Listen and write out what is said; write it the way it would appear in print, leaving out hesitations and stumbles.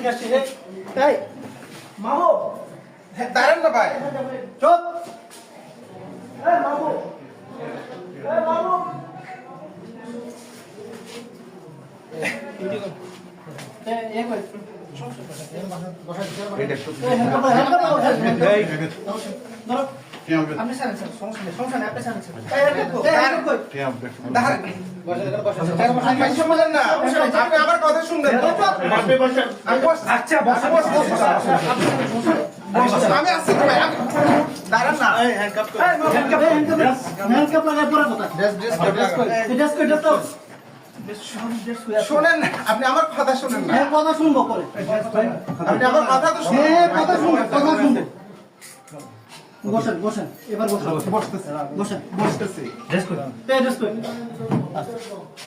থেকে আসছি রে তাই মামু দাঁড়ান না ভাই চুপ এই মামু এই কই আপনি স্যার সমস্যা নেই আপনি স্যার আপনি আমার কথা শুনবেন আচ্ছা আমি আসছি তো ভাই দাঁড়ান না হ্যান্ডকাপ লাগায় পড়া কথা শোনেন আপনি আমার কথা শোনেন না হ্যাঁ কথা শুনবো পরে আপনি আমার কথা তো শুনুন হ্যাঁ কথা শুনবো বসেন বসেন এবার বসেন বসতেছি বসেন বসতেছি রেস্ট করুন